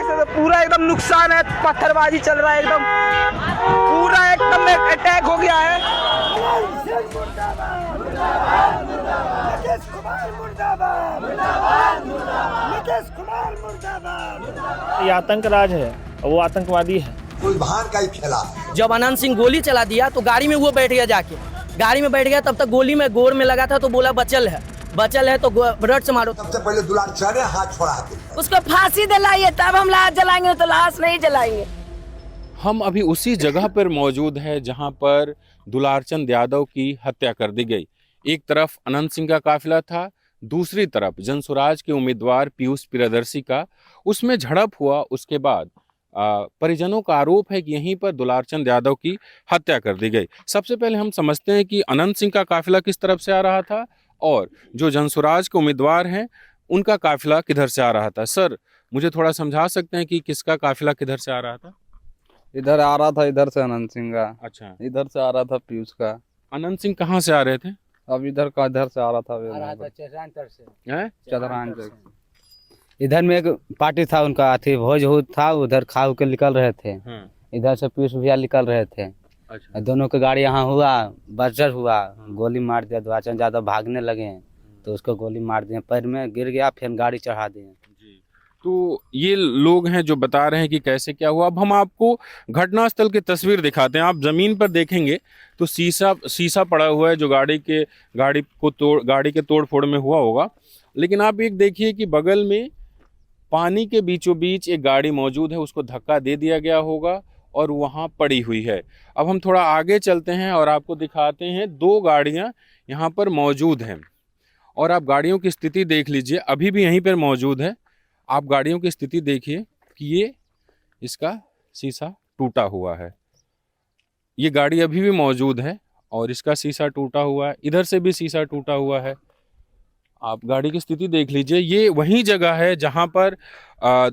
सकते हो, पूरा एकदम नुकसान है, पत्थरबाजी चल रहा है एकदम, पूरा एकदम अटैक हो गया है। ये आतंक राज है, वो आतंकवादी है। कोई बाहर का ही खेला। जब अनंत सिंह गोली चला दिया तो गाड़ी में वो बैठ गया, जाके गाड़ी में बैठ गया, तब तक गोली में गोर में लगा था तो बोला बचल है तो रड से मारो। सबसे पहले दुलारचंद हाथ छोड़ाते, उसको फांसी दिलाइए, तब हम लाश जलाएंगे, तो लाश नहीं जलाएंगे। हम अभी उसी जगह पर मौजूद है जहां पर दुलारचंद यादव की हत्या कर दी गई। एक तरफ अनंत सिंह का काफिला था, दूसरी तरफ जनसुराज के उम्मीदवार पीयूष प्रियदर्शी का, उसमें झड़प हुआ। उसके बाद परिजनों का आरोप है कि यहीं पर दुलारचंद यादव की हत्या कर दी गई। सबसे पहले हम समझते हैं कि अनंत सिंह का काफिला किस तरफ से आ रहा था और जो जनसुराज के उम्मीदवार हैं उनका काफिला किधर से आ रहा था। सर, मुझे थोड़ा समझा सकते हैं कि किसका काफिला किधर से आ रहा था? इधर आ रहा था, इधर से अनंत सिंह का। अच्छा, इधर से आ रहा था पीयूष का। अनंत सिंह कहाँ से आ रहे थे? अब इधर का इधर से आ रहा था हैं? चतरान से। इधर में एक पार्टी था उनका, अथी भोज था, उधर खा के निकल रहे थे। इधर से पीयूष भैया निकल रहे थे। अच्छा, दोनों के गाड़ी यहाँ हुआ, बजर हुआ, गोली मार दिया। दुलारचंद यादव भागने लगे तो उसको गोली मार दिए, पैर में गिर गया, फिर गाड़ी चढ़ा दिए। तो ये लोग हैं जो बता रहे हैं कि कैसे क्या हुआ। अब हम आपको घटनास्थल की तस्वीर दिखाते हैं। आप जमीन पर देखेंगे तो शीशा पड़ा हुआ है जो गाड़ी के तोड़ फोड़ में हुआ होगा। लेकिन आप एक देखिए कि बगल में पानी के बीचों बीच एक गाड़ी मौजूद है, उसको धक्का दे दिया गया होगा और वहाँ पड़ी हुई है। अब हम थोड़ा आगे चलते हैं और आपको दिखाते हैं, दो गाड़ियाँ यहाँ पर मौजूद हैं और आप गाड़ियों की स्थिति देख लीजिए, अभी भी यहीं पर मौजूद है। आप गाड़ियों की स्थिति देखिए कि ये इसका शीशा टूटा हुआ है, ये गाड़ी अभी भी मौजूद है और इसका शीशा टूटा हुआ है, इधर से भी शीशा टूटा हुआ है। आप गाड़ी की स्थिति देख लीजिए। ये वही जगह है जहां पर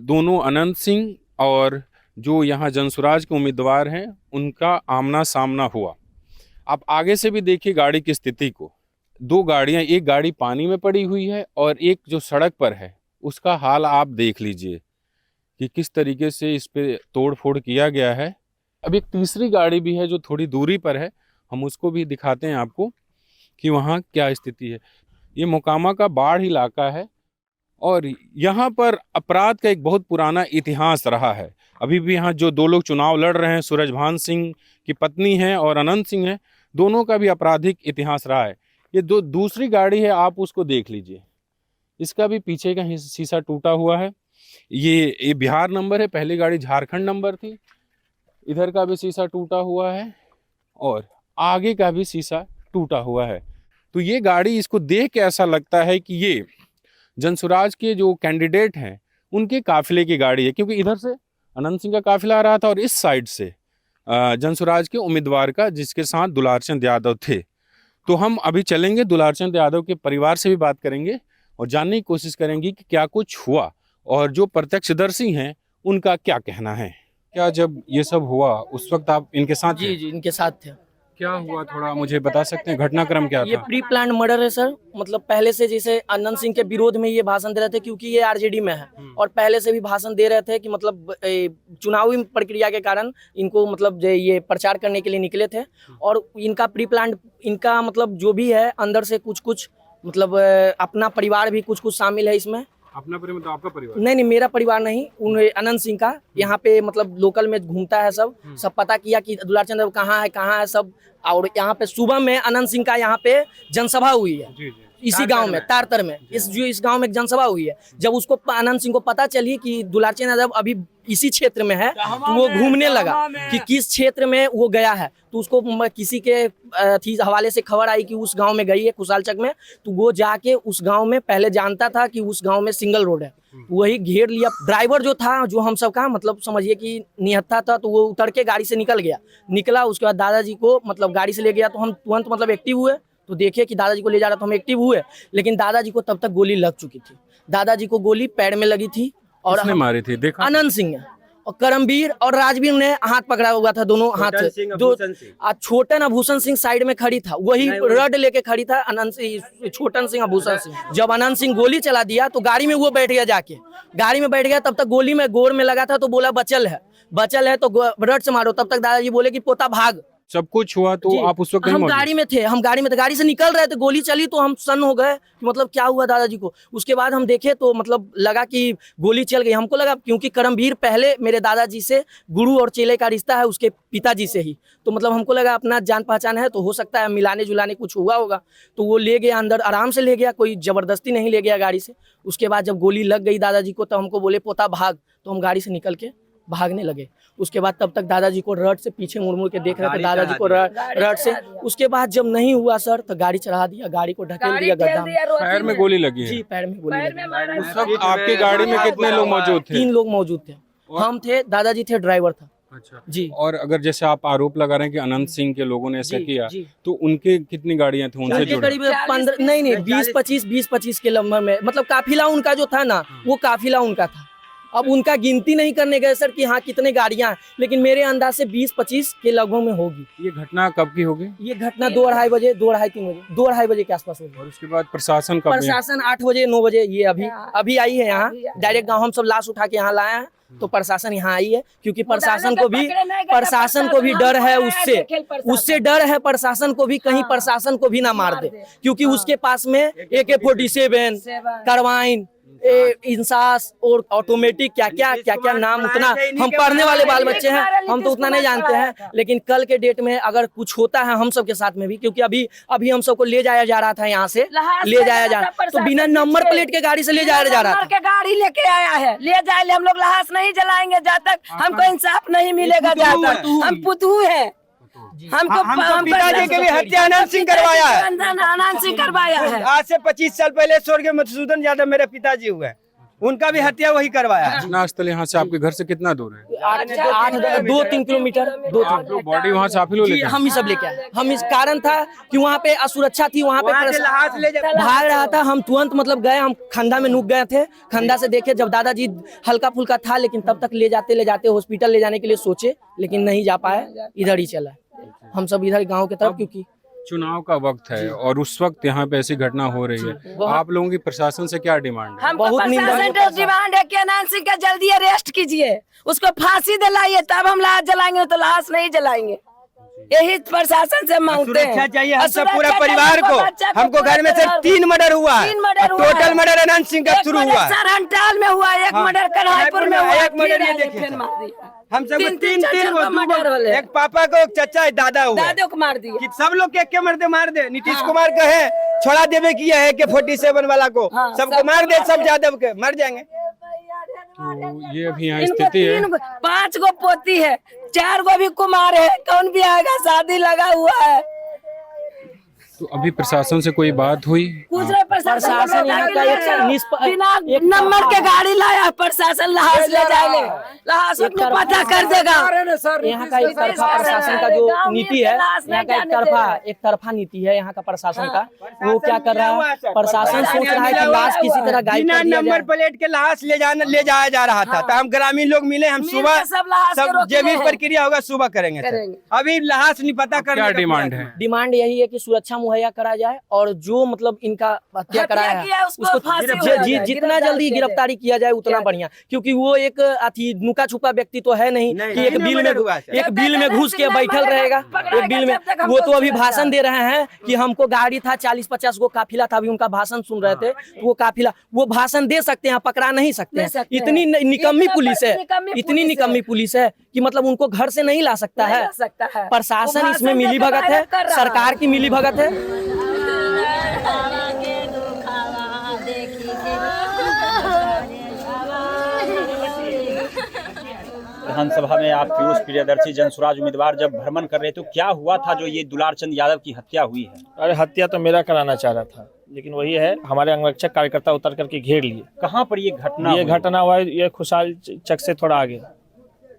दोनों अनंत सिंह और जो यहाँ जनसुराज के उम्मीदवार हैं उनका आमना सामना हुआ। आप आगे से भी देखिए गाड़ी की स्थिति को। दो गाड़ियाँ, एक गाड़ी पानी में पड़ी हुई है और एक जो सड़क पर है उसका हाल आप देख लीजिए कि किस तरीके से इस पे तोड़ फोड़ किया गया है। अब एक तीसरी गाड़ी भी है जो थोड़ी दूरी पर है, हम उसको भी दिखाते हैं आपको कि वहाँ क्या स्थिति है। ये मोकामा का बाढ़ इलाका है और यहाँ पर अपराध का एक बहुत पुराना इतिहास रहा है। अभी भी यहाँ जो दो लोग चुनाव लड़ रहे हैं, सूरजभान सिंह की पत्नी है और अनंत सिंह है, दोनों का भी आपराधिक इतिहास रहा है। ये दूसरी गाड़ी है, आप उसको देख लीजिए, इसका भी पीछे का शीशा टूटा हुआ है। ये बिहार नंबर है, पहली गाड़ी झारखंड नंबर थी। इधर का भी शीशा टूटा हुआ है और आगे का भी शीशा टूटा हुआ है। तो ये गाड़ी, इसको देख के ऐसा लगता है कि ये जनसुराज के जो कैंडिडेट हैं उनके काफिले की गाड़ी है, क्योंकि इधर से अनंत सिंह का काफिला आ रहा था और इस साइड से जनसुराज के उम्मीदवार का, जिसके साथ दुलारचंद यादव थे। तो हम अभी चलेंगे, दुलारचंद यादव के परिवार से भी बात करेंगे और जानने की कोशिश करेंगे कि क्या कुछ हुआ और जो प्रत्यक्षदर्शी हैं उनका क्या कहना है। क्या जब ये सब हुआ उस वक्त आप इनके साथ थे? जी, इनके साथ थे। क्या हुआ, थोड़ा मुझे बता सकते हैं, घटनाक्रम क्या ये था? प्री प्लान मर्डर है सर। मतलब पहले से जैसे अनंत सिंह के विरोध में ये भाषण दे रहे थे, क्योंकि ये आरजेडी में है और पहले से भी भाषण दे रहे थे कि मतलब चुनावी प्रक्रिया के कारण इनको मतलब ये प्रचार करने के लिए निकले थे। और इनका प्री प्लान, इनका मतलब जो भी है अंदर से कुछ मतलब अपना परिवार भी कुछ शामिल है इसमें। अपना परिवार मतलब आपका परिवार? नहीं, मेरा परिवार नहीं, उन अनंत सिंह का। यहाँ पे मतलब लोकल में घूमता है सब पता किया कि दुलारचंद कहाँ है सब। और यहाँ पे सुबह में अनंत सिंह का यहाँ पे जनसभा हुई है। जी। इसी गांव में, तारतर में, इस गांव में जनसभा हुई है। जब उसको अनंत सिंह को पता चली कि दुलारचंद यादव अभी इसी क्षेत्र में है, तो वो घूमने लगा कि किस क्षेत्र में वो गया है। तो उसको किसी के हवाले से खबर आई कि उस गांव में गई है, कुशालचक में। तो वो जाके उस गांव में, पहले जानता था कि उस गांव में सिंगल रोड है, तो वही घेर लिया। ड्राइवर जो था, जो हम सब का मतलब समझिए कि निहत्था था, तो वो उतर के गाड़ी से निकला। उसके बाद दादाजी को मतलब गाड़ी से ले गया, तो हम तुरंत मतलब एक्टिव हुए। तो देखे कि दादाजी को ले जा रहा, तो हम एक्टिव हुए। लेकिन दादाजी को तब तक गोली लग चुकी थी। दादाजी को गोली पैर में लगी थी और किसने मारी थी देखा? अनंत सिंह है। और करमवीर और राजवीर ने हाथ पकड़ा हुआ था, दोनों हाथ से। दो छोटन आभूषण सिंह साइड में खड़ी था, वही रड लेके खड़ी था छोटन सिंह आभूषण सिंह। जब अनंत सिंह गोली चला दिया तो गाड़ी में वो बैठ गया, जाके गाड़ी में बैठ गया। तब तक गोली में गोर में लगा था तो बोला बचल है तो रड से मारो। तब तक दादाजी बोले कि पोता भाग। सब कुछ हुआ तो आप उस वक्त हम गाड़ी में थे, गाड़ी से निकल रहे थे, गोली चली तो हम सन्न हो गए कि मतलब क्या हुआ दादाजी को। उसके बाद हम देखे तो मतलब लगा कि गोली चल गई। हमको लगा क्योंकि करमवीर पहले मेरे दादाजी से गुरु और चेले का रिश्ता है, उसके पिताजी से ही, तो मतलब हमको लगा अपना जान पहचान है तो हो सकता है मिलाने जुलाने कुछ हुआ होगा। तो वो ले गया अंदर, आराम से ले गया, कोई जबरदस्ती नहीं ले गया गाड़ी से। उसके बाद जब गोली लग गई दादाजी को तो हमको बोले पोता भाग, तो हम गाड़ी से निकल के भागने लगे। उसके बाद तब तक दादाजी को रड से पीछे मुड़ मुड़ के देख रहे थे, दादाजी को रड से। उसके बाद जब नहीं हुआ सर तो गाड़ी चढ़ा दिया, गाड़ी को ढकेल दिया गड्ढा में। पैर में गोली लगी है? जी, पैर में गोली लगी। उस वक्त आपकी गाड़ी में कितने लोग मौजूद थे? 3 लोग मौजूद थे। हम थे, दादाजी थे, ड्राइवर था। अच्छा जी। और अगर जैसे आप आरोप लगा रहे हैं कि अनंत सिंह के लोगों ने ऐसा किया, तो उनके कितनी गाड़ियां थी उनसे जुड़े? करीब 15 नहीं 20-25 के लंबे में, मतलब काफिला उनका जो था ना, वो काफिला उनका था। अब उनका गिनती नहीं करने गए सर कि हाँ कितने गाड़ियां हैं, लेकिन मेरे अंदाज से 20-25 के लगभग में होगी। ये घटना कब की होगी? ये घटना 2-2:30 बजे, 2-2:30 बजे के आसपास होगी। और उसके बाद प्रशासन कब? प्रशासन 8 बजे 9 बजे ये अभी आई है यहाँ डायरेक्ट गाँव। हम सब लाश उठा के यहाँ लाए हैं तो प्रशासन यहाँ आई है, क्योंकि प्रशासन को भी डर है, उससे डर है प्रशासन को भी, कहीं प्रशासन को भी ना मार दे, क्योंकि उसके पास में AK-47 कार्बाइन इंसास और ऑटोमेटिक क्या क्या नाम, उतना हम पढ़ने वाले बाल बच्चे हैं, हम तो उतना नहीं जानते हैं। लेकिन कल के डेट में अगर कुछ होता है हम सब के साथ में भी, क्योंकि अभी हम सबको ले जाया जा रहा था, यहाँ से ले जाया जा रहा, तो बिना नंबर प्लेट के गाड़ी से ले जाया जा रहा था। गाड़ी लेके आया है, ले जाए, हम लोग लाश नहीं जलाएंगे जब तक हमको इंसाफ नहीं मिलेगा, जब तक हम पुतू है। हमको पिताजी के लिए हत्या अनंत सिंह करवाया है, अनंत सिंह करवाया है। आज से 25 साल पहले स्वर्गीय मधुसूदन यादव मेरे पिताजी हुए, उनका भी हत्या वही करवाया है। घटना स्थल यहाँ से आपके घर से कितना दूर है? 2-3 किलोमीटर। बॉडी वहाँ से आप ही लोग लेके? हम ही सब लेके आए। हम इस कारण था कि वहाँ पे असुरक्षा थी, वहाँ पे भाग रहा था। हम तुरंत मतलब गए, हम खंडा में नुक गए थे। खंडा से देखे जब दादाजी हल्का फुल्का था, लेकिन तब तक ले जाते हॉस्पिटल ले जाने के लिए सोचे, लेकिन नहीं जा पाए, इधर ही चला हम सब इधर गांव की तरफ। क्योंकि चुनाव का वक्त है और उस वक्त यहाँ पे ऐसी घटना हो रही है, आप लोगों की प्रशासन से क्या डिमांड है? बहुत डिमांड है कि अनंत सिंह का जल्दी अरेस्ट कीजिए, उसको फांसी दिलाइए, तब हम लाश जलाएंगे, तो लाश नहीं जलाएंगे। यही प्रशासन से मांगते हैं। चाहिए हम सब पूरा परिवार को। हमको घर में सिर्फ 3 मर्डर हुआ है, टोटल मर्डर अनंत सिंह का शुरू हुआ। सरहनटाल में हुआ, एक मर्डर कन्हाईपुर में हुआ, एक मर्डर हम सब 3 मर्डर, एक पापा को, एक चचा, एक दादा हुआ, दादो को मार दिया। सब लोग के मार दे। नीतीश कुमार का है छोड़ा देवे किया है AK-47 वाला को, सबको मार दे, सब यादव के मर जाएंगे। तो ये अभी यहाँ स्थिति है। 5 गो पोती है, 4 गो भी कुमार है, कौन भी आएगा, शादी लगा हुआ है। तो अभी प्रशासन से कोई बात हुई? प्रशासन यहाँ का बिना नंबर के गाड़ी लाया, प्रशासन लाश ले जाएंगे, लाश अपने पता कर देगा। यहाँ का एक तरफा प्रशासन का जो नीति है, यहाँ का एक तरफा नीति है यहाँ का प्रशासन का। वो क्या कर रहा है, प्रशासन सोच रहा है कि लाश किसी तरह गायब कर दिया जाए। नंबर प्लेट के लाश ले जाया जा रहा था, तो हम ग्रामीण लोग मिले, हम सुबह सब जो भी प्रक्रिया होगा सुबह करेंगे। अभी लाश नहीं पता कर। क्या डिमांड है? डिमांड यही है कि सुरक्षा मुहैया करा जाए, और जो मतलब इनका हत्या कराया है उसको जितना जल्दी गिरफ्तारी किया जाए उतना बढ़िया, क्योंकि वो एक नुका छुपा व्यक्ति तो है नहीं कि एक बिल में घुस के बैठल रहेगा। एक बिल में वो तो अभी भाषण दे रहे हैं कि हमको गाड़ी था, 40-50 गो काफिला था, अभी उनका भाषण सुन रहे थे। तो वो काफिला, वो भाषण दे सकते हैं, पकड़ा नहीं सकते। इतनी निकम्मी पुलिस है, इतनी निकम्मी पुलिस है कि मतलब उनको घर से नहीं ला सकता है। प्रशासन इसमें मिलीभगत है, सरकार की मिलीभगत है। विधानसभा में आप पीयूष प्रियदर्शी जनसुराज उम्मीदवार जब भ्रमण कर रहे थे, तो क्या हुआ था जो ये दुलार चंद यादव की हत्या हुई है? अरे हत्या तो मेरा कराना चाह रहा था, लेकिन वही है, हमारे अंगरक्षक कार्यकर्ता उतर करके घेर लिए। कहाँ पर ये घटना हुआ है? ये खुशहाल चक से थोड़ा आगे।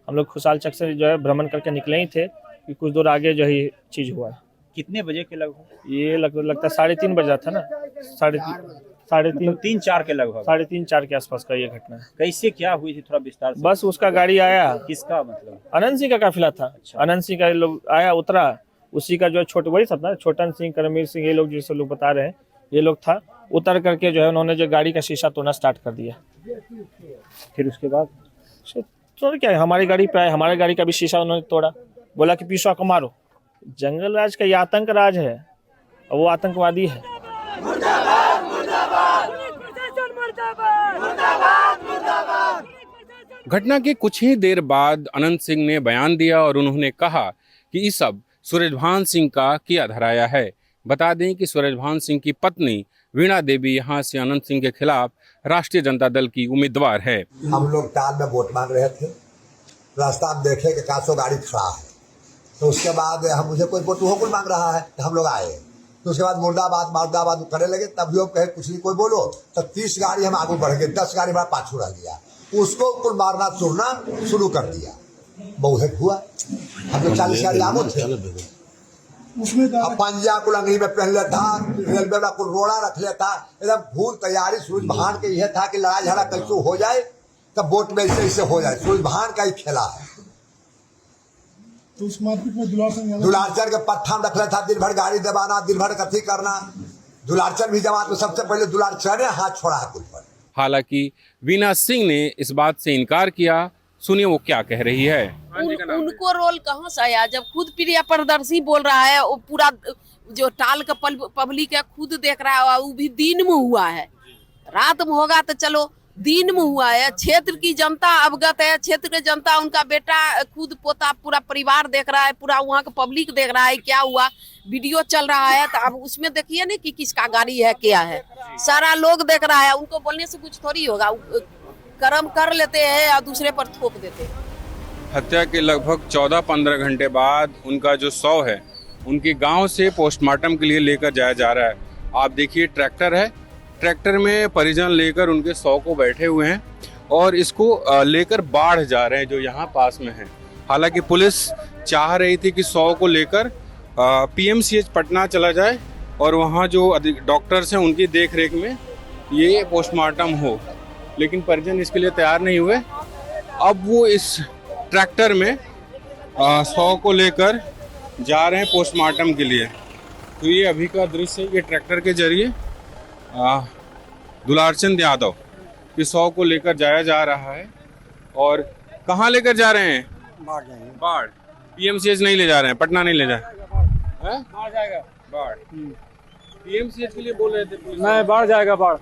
हम लोग खुशहाल चक से जो है भ्रमण करके निकले ही थे कि कुछ दूर आगे जो है चीज हुआ है। कितने बजे के लगभग? ये लगता 3:30 बजा था ना, 3:30 3-4 के लगभग 3:30-4 के आसपास का ये घटना है। कैसे क्या हुई थी, थोड़ा विस्तार से? बस उसका गाड़ी आया, किसका मतलब? अनंत सिंह का काफिला था। अच्छा। अनंत सिंह का लोग आया, उतरा, उसी का जो छोटे वही सब ना, छोटन सिंह, करमवीर सिंह, ये लोग जैसे लोग बता रहे हैं, ये लोग था। उतर करके जो है उन्होंने जो गाड़ी का शीशा तोड़ना स्टार्ट कर दिया। फिर उसके बाद तो क्या है, हमारी गाड़ी पे आए, हमारी गाड़ी का भी शीशा उन्होंने तोड़ा, बोला कि पीछा को मारो। जंगल राज का ये आतंक राज है और वो आतंकवादी है। घटना के कुछ ही देर बाद अनंत सिंह ने बयान दिया और उन्होंने कहा कि ये सब सूरजभान सिंह का किया धराया है। बता दें कि सूरजभान सिंह की पत्नी वीणा देवी यहाँ से अनंत सिंह के खिलाफ राष्ट्रीय जनता दल की उम्मीदवार है। हम लोग टाल में वोट मांग रहे थे, रास्ता में देखे कि 400 गाड़ी खड़ा है, तो उसके बाद हम मुझे कोई वोट वो मांग रहा है, तो हम लोग आए। तो उसके बाद मुर्दाबाद करने लगे। तब लोग कहे कुछ नहीं कोई बोलो, तो 30 गाड़ी हम आगे बढ़ गए, 10 गाड़ी हमारा पाछू रह गया। उसको कुल मारना चुरना शुरू कर दिया। बहुत हुआ, हम लोग 40 गाड़ी आगो थे। अब पंजा को अंगली में पहन लेता, रेलवे में कुल रोड़ा रख लेता, एकदम फूल तैयारी। सूरजभान के यह था कि लड़ाई झगड़ा कैसे हो जाए, तब वोट में ऐसे हो जाए। सूरजभान का ही खेला है। तो उस मारपीट में दुलारचंद के पट्टा में रख लेता, दिन भर गाड़ी दबाना, दिन भर कथी करना। दुलारचंद भी जमात में सबसे पहले दुलारचंद ने हाथ छोड़ा है कुल पर। हालांकि वीणा सिंह ने इस बात से इनकार किया। सुनिए वो क्या कह रही है। उनको रोल कहाँ से आया, जब खुद प्रिय प्रदर्शी बोल रहा है, वो पूरा जो टाल का पब्लिक है खुद देख रहा है। वो भी दिन में हुआ है, रात में होगा तो चलो, दिन में हुआ है। क्षेत्र की जनता अवगत है, क्षेत्र की जनता, उनका बेटा खुद पोता पूरा परिवार देख रहा है, पूरा वहाँ का पब्लिक देख रहा है क्या हुआ, वीडियो चल रहा है। तो अब उसमें देखिए ना कि किसका गाड़ी है क्या है, सारा लोग देख रहा है। उनको बोलने से कुछ थोड़ी होगा, कर्म कर लेते हैं और दूसरे पर थोप देते हैं। हत्या के लगभग 14-15 घंटे बाद उनका जो शव है उनके गांव से पोस्टमार्टम के लिए लेकर जाया जा रहा है। आप देखिए ट्रैक्टर है, ट्रैक्टर में परिजन लेकर उनके शव को बैठे हुए हैं और इसको लेकर बाढ़ जा रहे हैं जो यहाँ पास में है। हालांकि पुलिस चाह रही थी कि शव को लेकर PMCH पटना चला जाए और वहाँ जो डॉक्टर्स हैं उनकी देखरेख में ये पोस्टमार्टम हो, लेकिन परिजन इसके लिए तैयार नहीं हुए। अब वो इस ट्रैक्टर में शव को लेकर जा रहे हैं पोस्टमार्टम के लिए। तो ये अभी का दृश्य, ये ट्रैक्टर के जरिए दुलारचंद यादव के शव को लेकर जाया जा रहा है। और कहाँ लेकर जा रहे हैं? बाढ़। PMCH नहीं ले जा रहे हैं, पटना नहीं ले जा रहे हैं, बाढ़ जाएगा। बाढ़ PMCH के लिए बोल रहे थे, नहीं बाढ़ जाएगा बाढ़।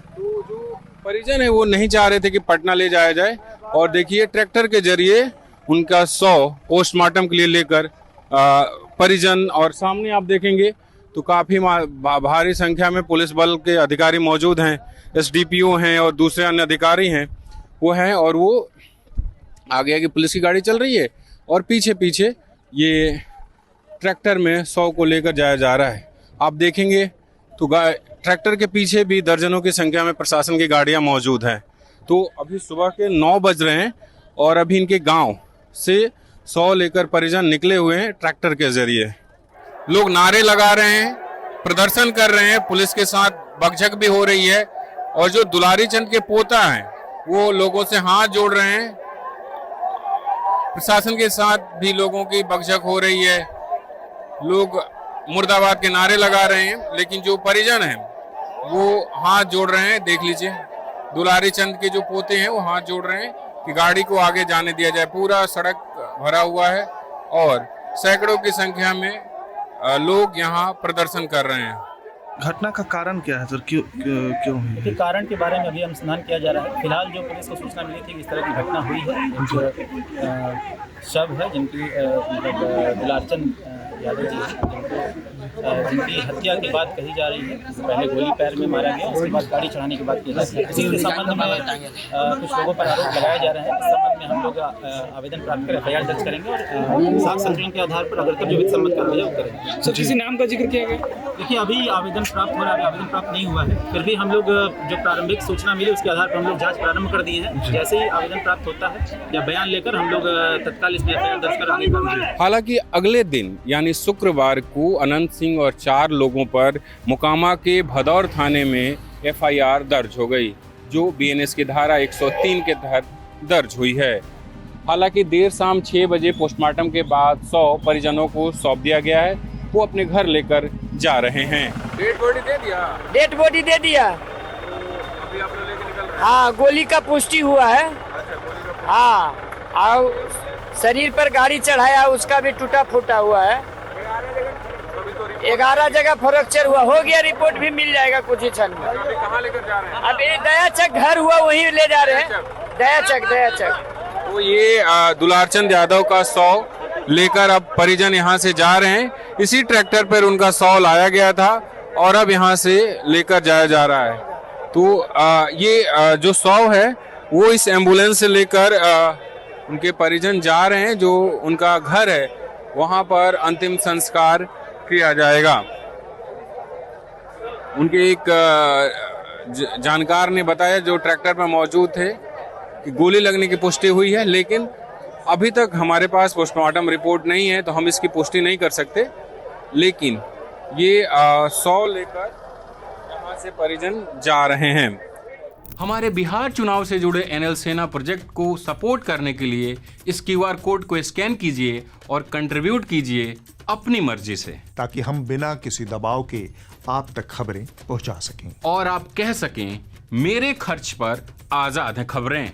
तो जो परिजन है वो नहीं चाह रहे थे कि पटना ले जाया जाए। और देखिए ट्रैक्टर के जरिए उनका शव पोस्टमार्टम के लिए लेकर परिजन, और सामने आप देखेंगे तो काफ़ी भारी संख्या में पुलिस बल के अधिकारी मौजूद हैं, SDPO हैं और दूसरे अन्य अधिकारी हैं, वो हैं। और वो आगे पुलिस की गाड़ी चल रही है और पीछे पीछे ये ट्रैक्टर में शव को लेकर जाया जा रहा है। आप देखेंगे तो ट्रैक्टर के पीछे भी दर्जनों की संख्या में प्रशासन की गाड़ियां मौजूद हैं। तो अभी सुबह के 9 बज रहे हैं और अभी इनके गांव से शव लेकर परिजन निकले हुए हैं ट्रैक्टर के जरिए। लोग नारे लगा रहे हैं, प्रदर्शन कर रहे हैं, पुलिस के साथ बकझक भी हो रही है। और जो दुलारी चंद के पोता हैं वो लोगों से हाथ जोड़ रहे हैं। प्रशासन के साथ भी लोगों की बकझक हो रही है, लोग मुर्दाबाद के नारे लगा रहे हैं, लेकिन जो परिजन हैं वो हाथ जोड़ रहे हैं। देख लीजिए दुलारी चंद के जो पोते हैं वो हाथ जोड़ रहे हैं कि गाड़ी को आगे जाने दिया जाए। पूरा सड़क भरा हुआ है और सैकड़ों की संख्या में लोग यहाँ प्रदर्शन कर रहे हैं। घटना का कारण क्या है सर, क्यों हुई? के कारण के बारे में अभी अनुसंधान किया जा रहा है। फिलहाल जो पुलिस को सूचना मिली थी कि इस तरह की घटना हुई है, जो शव है जिनकी मतलब दुलारचंद यादव जी जिनकी हत्या की बात कही जा रही है। पहले गोली पैर में मारा गया, उसके बाद गाड़ी चढ़ाने की बात की जा रही है। इसी संबंध में कुछ लोगों पर आरोप लगाया जा रहा है। इस संबंध में हम लोग आवेदन प्राप्त कर FIR दर्ज करेंगे और साक्ष्य संकलन के आधार पर अगर तब जो सम्मत कर करेंगे। सर किसी नाम का जिक्र किया गया? देखिए अभी आवेदन प्राप्त हो रहा है, आवेदन प्राप्त नहीं हुआ है, फिर भी हम लोग जो प्रारंभिक सूचना मिली उसके आधार पर हम लोग जांच प्रारंभ कर दिए हैं। जैसे ही आवेदन प्राप्त होता है या बयान लेकर हम लोग तत्काल इसमें FIR दर्ज कर आगे बढ़ेंगे। हालांकि अगले दिन यानी शुक्रवार को अनंत सिंह और 4 लोगों पर मोकामा के भदौर थाने में FIR दर्ज हो गई, जो BNS की धारा 103 के तहत दर्ज हुई है। हालांकि देर शाम 6 बजे पोस्टमार्टम के बाद 100 परिजनों को सौंप दिया गया है। वो अपने घर लेकर जा रहे हैं। डेड बॉडी दे दिया? डेड बॉडी दे दिया। अभी आप लोग लेके निकल रहे हैं? हाँ, गोली का पुष्टि हुआ है। हाँ, और शरीर पर गाड़ी चढ़ाया उसका भी टूटा फूटा हुआ है। 11 जगह फ्रैक्चर हुआ, हो गया, रिपोर्ट भी मिल जाएगा कुछ ही क्षण में। अभी कहाँ लेकर जा रहे हैं? अभी दयाचक घर हुआ वहीं ले जा रहे हैं। दयाचक। तो ये दुलारचंद यादव का 100 लेकर अब परिजन यहाँ से जा रहे हैं। इसी ट्रैक्टर पर उनका 100 लाया गया था और अब यहाँ से लेकर जाया जा रहा है। तो ये जो 100 है वो इस एम्बुलेंस से लेकर उनके परिजन जा रहे हैं, जो उनका घर है वहाँ पर अंतिम संस्कार किया जाएगा। उनके एक जानकार ने बताया, जो ट्रैक्टर पर मौजूद थे, कि गोली लगने की पुष्टि हुई है, लेकिन अभी तक हमारे पास पोस्टमार्टम रिपोर्ट नहीं है तो हम इसकी पुष्टि नहीं कर सकते। लेकिन ये 100 लेकर यहाँ से परिजन जा रहे हैं। हमारे बिहार चुनाव से जुड़े NL सेना प्रोजेक्ट को सपोर्ट करने के लिए इस QR कोड को स्कैन कीजिए और कंट्रीब्यूट कीजिए अपनी मर्जी से, ताकि हम बिना किसी दबाव के आप तक खबरें पहुंचा सकें और आप कह सकें, मेरे खर्च पर आजाद हैं खबरें।